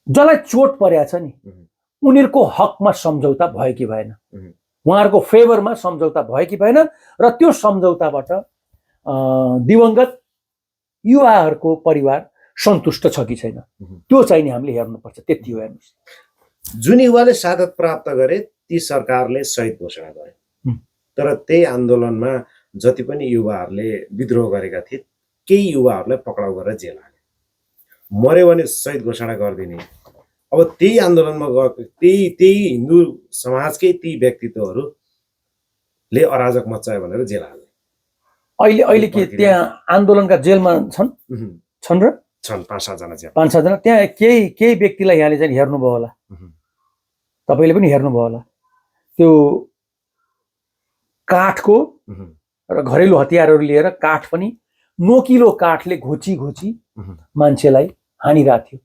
जसलाई चोट परेको छ नि उनीहरूको हकमा सम्झौता भयो कि भएन, उहाँहरूको फेभरमा सम्झौता भयो कि भएन, र त्यो सम्झौताबाट दिवंगत युवाहरूको परिवार सन्तुष्ट छ कि छैन, त्यो चाहिँ नि हामीले हेर्नुपर्छ। त्यति हो। हेर्नुहोस्, जुन युवाले शहादत प्राप्त गरे ती सरकारले शहीद घोषणा गरे, तर त्यही आन्दोलनमा जति पनि युवाहरूले विद्रोह गरेका थिए केही युवाहरूलाई पक्राउ गरेर जेल हाले, मर्यो भने शहीद घोषणा गरिदिने। अब त्यही आन्दोलनमा गएको त्यही हिन्दू समाजकै ती व्यक्तित्वहरूले अराजक मचायो भनेर जेल हाले। अहिले के त्यहाँ आन्दोलनका जेलमा छन् र छन् 5-7 जना जेल, 5-7 जना। त्यहाँ केही व्यक्तिलाई यहाँले चाहिँ हेर्नुभयो होला, तपाईँले पनि हेर्नुभयो होला, त्यो काठको र घरेलु हतियारहरू लिएर काठ पनि नोकिलो काठले घोची मान्छेलाई हानिरहेको थियो,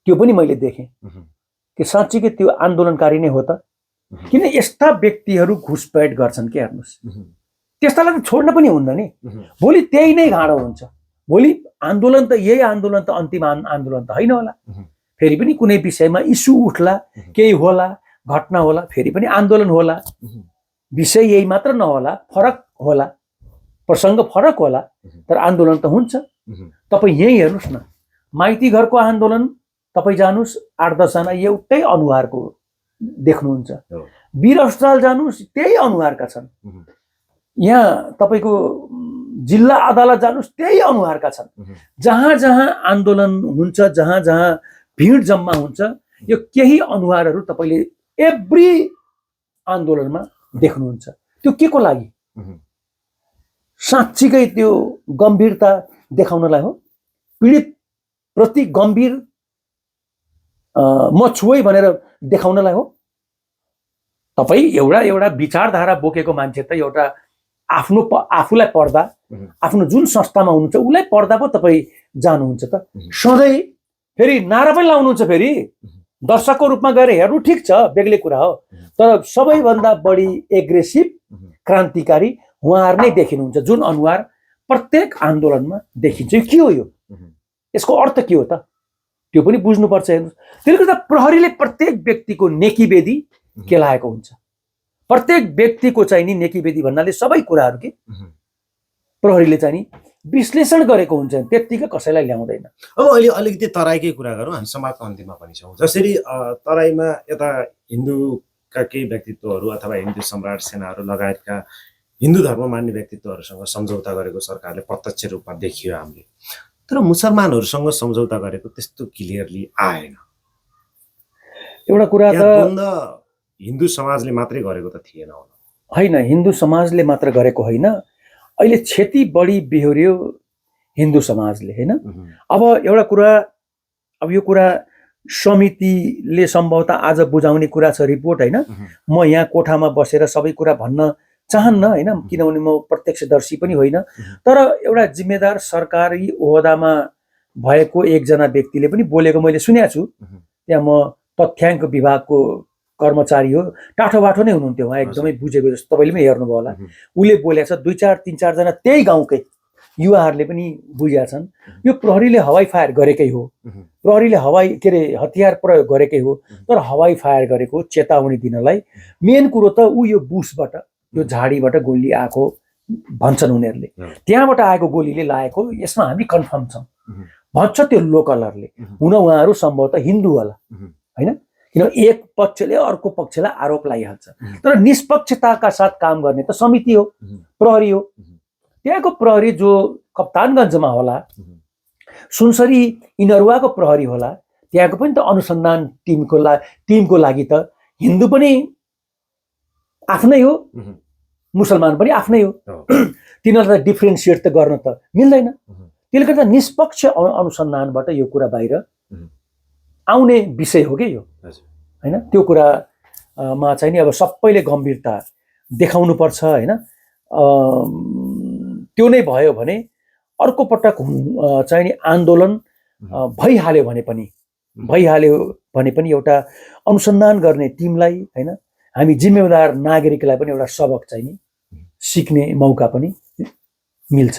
त्यो पनि मैले देखेँ। कि साँच्चीकै त्यो आन्दोलनकारी नै हो त? किन यस्ता व्यक्तिहरू घुसपैठ गर्छन् के? हेर्नुहोस्, त्यस्तालाई त छोड्न पनि हुन्न नि, भोलि त्यही नै गाँडो हुन्छ। भोलि आन्दोलन त यही आन्दोलन त अन्तिम आन्दोलन त होइन होला, फेरि पनि कुनै विषयमा इस्यु उठ्ला, केही होला, घटना होला, फेरि पनि आन्दोलन होला। विषय यही मात्र नहोला, फरक होला, प्रसङ्ग फरक होला, तर आन्दोलन त हुन्छ। तपाईँ यही हेर्नुहोस् न, माइती घरको आन्दोलन तपाईँ जानुस्, 8-10 जना एउटै अनुहारको देख्नुहुन्छ। वीर अस्पताल जानुस्, त्यही अनुहारका छन्। यहाँ तपाईँको जिल्ला अदालत जानुस्, त्यही अनुहारका छन्। जहाँ जहाँ आन्दोलन हुन्छ, जहाँ जहाँ भिड जम्मा हुन्छ, यो केही अनुहारहरू तपाईँले एभ्री आन्दोलनमा देख्नुहुन्छ। त्यो के को लागि? साँच्चीकै त्यो गम्भीरता देखाउनलाई हो, पीडित प्रति गम्भीर म छु है भनेर देखाउनलाई हो। तपाईँ एउटा विचारधारा बोकेको मान्छे त एउटा आफूलाई पर्दा, आफ्नो जुन संस्थामा हुनुहुन्छ उसलाई पर्दा पो तपाईँ जानुहुन्छ त। सधैँ फेरि नारा पनि लाउनुहुन्छ, फेरि दर्शकको रूपमा गएर हेर्नु ठिक छ, बेग्लै कुरा हो, तर सबैभन्दा बढी एग्रेसिभ क्रान्तिकारी उहाँहरू नै देखिनुहुन्छ, जुन अनुहार प्रत्येक आन्दोलनमा देखिन्छ। यो के हो? यो यसको अर्थ के हो त? त्यो पनि बुझ्नुपर्छ। हेर्नुहोस्, त्यसले गर्दा प्रहरीले प्रत्येक व्यक्तिको नेकीवेदी केलाएको हुन्छ। प्रत्येक व्यक्तिको चाहिँ नि नेकीवेदी भन्नाले सबै कुराहरू के प्रहरीले चाहिँ नि विश्लेषण गरेको हुन्छ, त्यत्तिकै कसैलाई ल्याउँदैन। अब अहिले अलिकति तराईकै कुरा गरौँ, हामी समाजको अन्तिममा पनि छौँ। जसरी तराईमा यता हिन्दूका केही व्यक्तित्वहरू अथवा हिन्दू सम्राट सेनाहरू लगायतका हिन्दू धर्म मान्ने व्यक्तित्वहरूसँग सम्झौता गरेको सरकारले प्रत्यक्ष रूपमा देखियो हामीले, तर मुसलमानहरूसँग सम्झौता गरेको त्यस्तो क्लियरली आएन। एउटा कुरा त हिन्दू समाजले मात्रै गरेको त थिएन होला? होइन, हिन्दू समाजले मात्र गरेको होइन, अहिले क्षति बढी बिहोर्यो हिन्दू समाजले, होइन? अब एउटा कुरा, अब यो कुरा समितिले सम्भवतः आज बुझाउने कुरा छ, रिपोर्ट, होइन? म यहाँ कोठामा बसेर सबै कुरा भन्न चाहन्न, होइन, किनभने म प्रत्यक्षदर्शी पनि होइन, तर एउटा जिम्मेदार सरकारी ओहदामा भएको एकजना व्यक्तिले पनि बोलेको मैले सुनेको छु। त्यहाँ म तथ्याङ्क विभागको कर्मचारी हो, टाठो बाठो नै हुनुहुन्थ्यो उहाँ, एकदमै बुझेको जस्तो तपाईँले पनि हेर्नुभयो होला। उसले बोलेको छ, 2-4 जना त्यही गाउँकै युवाहरूले पनि बुझेका छन्, यो प्रहरीले हवाई फायर गरेकै हो, प्रहरीले हतियार प्रयोग गरेकै हो, तर हवाई फायर गरेको चेतावनी दिनलाई मेन कुरो त ऊ यो बुसबाट, यो झाडीबाट गोली आएको भन्छन् उनीहरूले, त्यहाँबाट आएको गोलीले लागेको, यसमा हामी कन्फर्म छौँ भन्छ त्यो लोकलहरूले। हुन उहाँहरू सम्भवतः हिन्दू होला, होइन? किन एक पक्षले अर्को पक्षलाई आरोप लगाइहाल्छ, तर निष्पक्षताका साथ काम गर्ने त समिति हो, प्रहरी हो। त्यहाँको प्रहरी जो कप्तानगञ्जमा होला, सुनसरी इनरुवाको प्रहरी होला, त्यहाँको पनि त अनुसन्धान टिमको लागि त हिन्दू पनि आफ्नै हो, मुसलमान पनि आफ्नै हो, तिनीहरूलाई त डिफ्रेन्सिएट त गर्न त मिल्दैन। त्यसले गर्दा निष्पक्ष अनुसन्धानबाट यो कुरा बाहिर आउने विषय हो कि यो, होइन? त्यो कुरामा चाहिँ नि अब सबैले गम्भीरता देखाउनुपर्छ, होइन? त्यो नै भयो भने अर्को पटक चाहिँ नि आन्दोलन भइहाल्यो भने पनि एउटा अनुसन्धान गर्ने टिमलाई, होइन, हामी जिम्मेवार नागरिकलाई पनि एउटा सबक चाहिँ नि सिक्ने मौका पनि मिल्छ।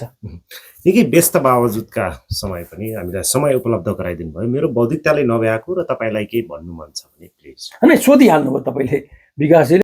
निकै व्यस्त बावजुदका समय पनि हामीलाई समय उपलब्ध गराइदिनु भयो। मेरो बौद्धिकताले नभ्याएको र तपाईँलाई केही भन्नु मन छ भने प्लिज। होइन सोधिहाल्नु भयो तपाईँले विकासजीले।